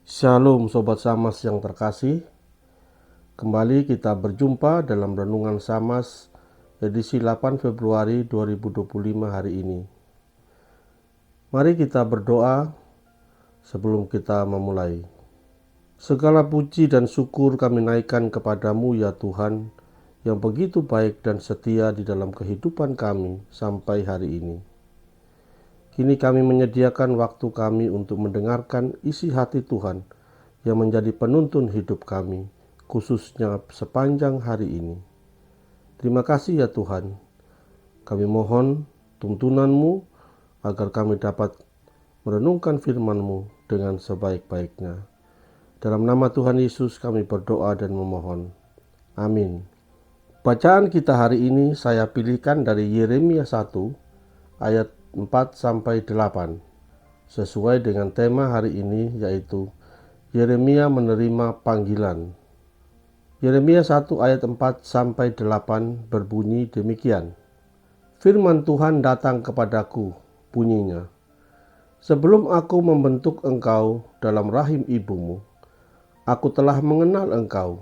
Shalom Sobat Samas yang terkasih. Kembali kita berjumpa dalam Renungan Samas edisi 8 Februari 2025 hari ini. Mari kita berdoa sebelum kita memulai. Segala puji dan syukur kami naikkan kepadamu ya Tuhan, yang begitu baik dan setia di dalam kehidupan kami sampai hari ini. Kini kami menyediakan waktu kami untuk mendengarkan isi hati Tuhan yang menjadi penuntun hidup kami, khususnya sepanjang hari ini. Terima kasih ya Tuhan. Kami mohon tuntunan-Mu agar kami dapat merenungkan firman-Mu dengan sebaik-baiknya. Dalam nama Tuhan Yesus kami berdoa dan memohon. Amin. Bacaan kita hari ini saya pilihkan dari Yeremia 1 ayat 4-8 sesuai dengan tema hari ini, yaitu Yeremia menerima panggilan. Yeremia 1 ayat 4-8 berbunyi demikian. Firman Tuhan datang kepadaku, bunyinya. Sebelum aku membentuk engkau dalam rahim ibumu, aku telah mengenal engkau.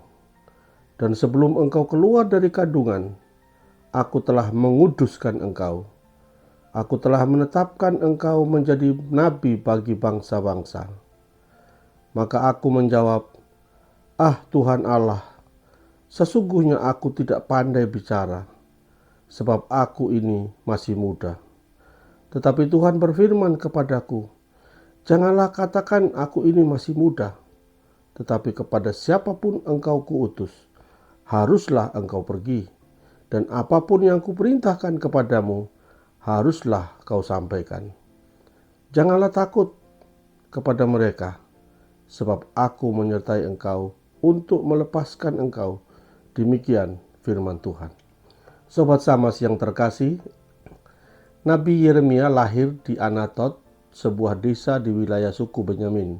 Dan sebelum engkau keluar dari kandungan, aku telah menguduskan engkau. Aku telah menetapkan engkau menjadi nabi bagi bangsa-bangsa. Maka aku menjawab, "Ah Tuhan Allah, sesungguhnya aku tidak pandai bicara, sebab aku ini masih muda." Tetapi Tuhan berfirman kepadaku, "Janganlah katakan aku ini masih muda, tetapi kepada siapapun engkau kuutus, haruslah engkau pergi, dan apapun yang kuperintahkan kepadamu, haruslah kau sampaikan. Janganlah takut kepada mereka, sebab aku menyertai engkau untuk melepaskan engkau." Demikian firman Tuhan. Sobat Samas yang terkasih, Nabi Yeremia lahir di Anatot, sebuah desa di wilayah suku Benyamin.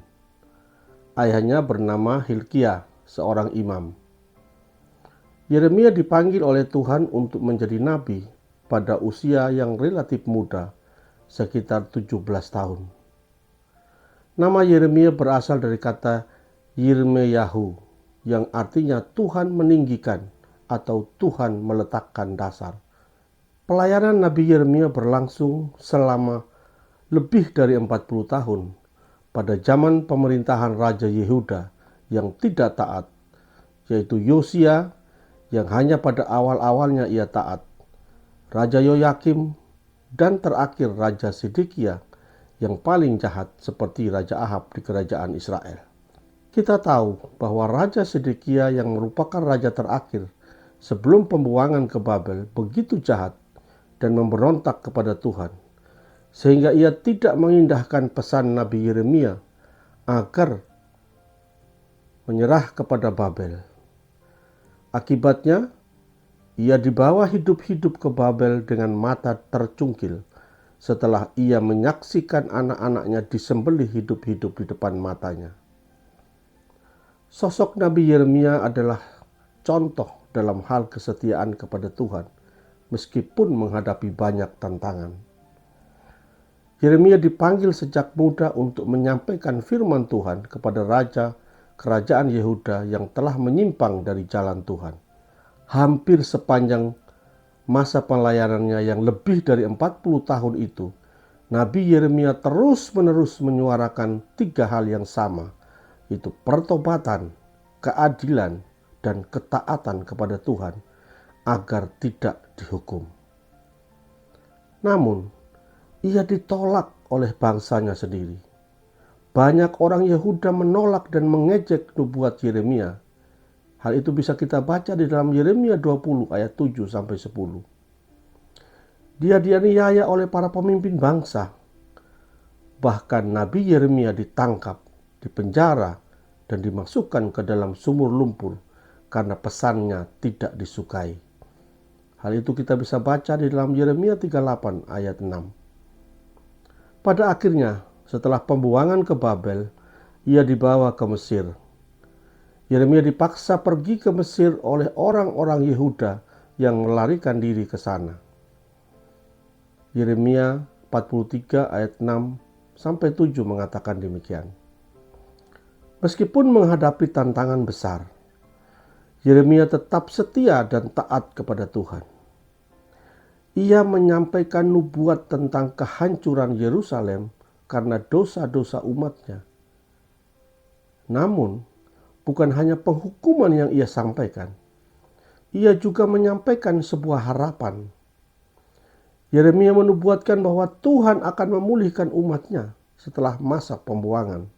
Ayahnya bernama Hilkia, seorang imam. Yeremia dipanggil oleh Tuhan untuk menjadi nabi pada usia yang relatif muda, sekitar 17 tahun. Nama Yeremia berasal dari kata Yirmeyahu, yang artinya Tuhan meninggikan atau Tuhan meletakkan dasar. Pelayanan Nabi Yeremia berlangsung selama lebih dari 40 tahun pada zaman pemerintahan Raja Yehuda yang tidak taat, yaitu Yosia yang hanya pada awal-awalnya ia taat, Raja Yoyakim, dan terakhir Raja Sedekia yang paling jahat seperti Raja Ahab di kerajaan Israel. Kita tahu bahwa Raja Sedekia yang merupakan raja terakhir sebelum pembuangan ke Babel begitu jahat dan memberontak kepada Tuhan, sehingga ia tidak mengindahkan pesan Nabi Yeremia agar menyerah kepada Babel. Akibatnya, ia dibawa hidup-hidup ke Babel dengan mata tercungkil setelah ia menyaksikan anak-anaknya disembelih hidup-hidup di depan matanya. Sosok Nabi Yeremia adalah contoh dalam hal kesetiaan kepada Tuhan, meskipun menghadapi banyak tantangan. Yeremia dipanggil sejak muda untuk menyampaikan firman Tuhan kepada raja kerajaan Yehuda yang telah menyimpang dari jalan Tuhan. Hampir sepanjang masa pelayanannya yang lebih dari 40 tahun itu, Nabi Yeremia terus-menerus menyuarakan 3 hal yang sama, yaitu pertobatan, keadilan, dan ketaatan kepada Tuhan agar tidak dihukum. Namun, ia ditolak oleh bangsanya sendiri. Banyak orang Yehuda menolak dan mengejek nubuat Yeremia. Hal itu bisa kita baca di dalam Yeremia 20 ayat 7-10. Dia dianiaya oleh para pemimpin bangsa. Bahkan Nabi Yeremia ditangkap, dipenjara, dan dimasukkan ke dalam sumur lumpur karena pesannya tidak disukai. Hal itu kita bisa baca di dalam Yeremia 38 ayat 6. Pada akhirnya, setelah pembuangan ke Babel, ia dibawa ke Mesir. Yeremia dipaksa pergi ke Mesir oleh orang-orang Yehuda yang melarikan diri ke sana. Yeremia 43 ayat 6-7 mengatakan demikian. Meskipun menghadapi tantangan besar, Yeremia tetap setia dan taat kepada Tuhan. Ia menyampaikan nubuat tentang kehancuran Yerusalem karena dosa-dosa umatnya. Namun, bukan hanya penghukuman yang ia sampaikan, ia juga menyampaikan sebuah harapan. Yeremia menubuatkan bahwa Tuhan akan memulihkan umatnya setelah masa pembuangan.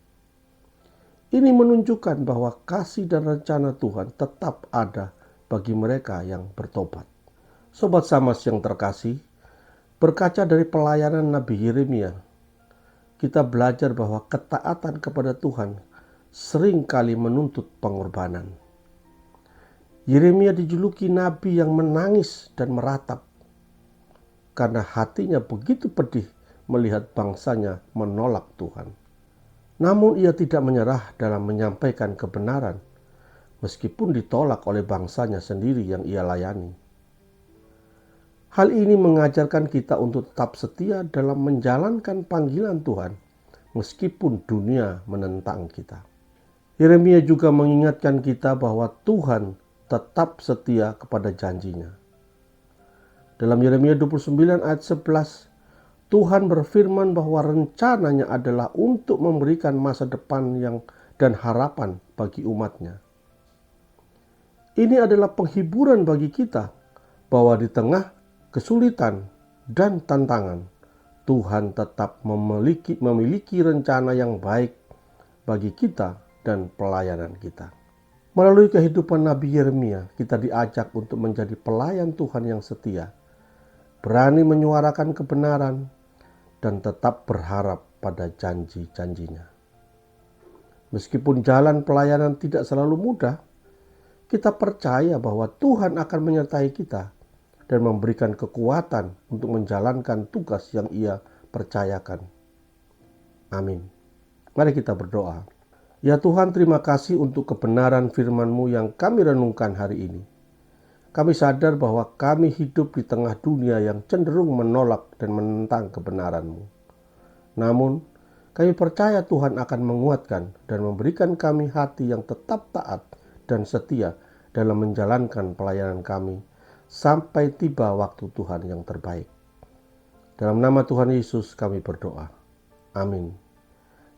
Ini menunjukkan bahwa kasih dan rencana Tuhan tetap ada bagi mereka yang bertobat. Sobat Samas yang terkasih, berkaca dari pelayanan Nabi Yeremia, kita belajar bahwa ketaatan kepada Tuhan sering kali menuntut pengorbanan. Yeremia dijuluki nabi yang menangis dan meratap karena hatinya begitu pedih melihat bangsanya menolak Tuhan. Namun ia tidak menyerah dalam menyampaikan kebenaran, meskipun ditolak oleh bangsanya sendiri yang ia layani. Hal ini mengajarkan kita untuk tetap setia dalam menjalankan panggilan Tuhan, meskipun dunia menentang kita. Yeremia juga mengingatkan kita bahwa Tuhan tetap setia kepada janjinya. Dalam Yeremia 29 ayat 11, Tuhan berfirman bahwa rencananya adalah untuk memberikan masa depan dan harapan bagi umatnya. Ini adalah penghiburan bagi kita bahwa di tengah kesulitan dan tantangan, Tuhan tetap memiliki rencana yang baik bagi kita dan pelayanan kita. Melalui kehidupan Nabi Yeremia, kita diajak untuk menjadi pelayan Tuhan yang setia, berani menyuarakan kebenaran, dan tetap berharap pada janji-janjinya. Meskipun jalan pelayanan tidak selalu mudah, kita percaya bahwa Tuhan akan menyertai kita dan memberikan kekuatan untuk menjalankan tugas yang Ia percayakan. Amin. Mari kita berdoa. Ya Tuhan, terima kasih untuk kebenaran firman-Mu yang kami renungkan hari ini. Kami sadar bahwa kami hidup di tengah dunia yang cenderung menolak dan menentang kebenaran-Mu. Namun, kami percaya Tuhan akan menguatkan dan memberikan kami hati yang tetap taat dan setia dalam menjalankan pelayanan kami sampai tiba waktu Tuhan yang terbaik. Dalam nama Tuhan Yesus kami berdoa. Amin.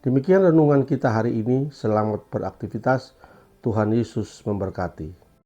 Demikian renungan kita hari ini. Selamat beraktivitas. Tuhan Yesus memberkati.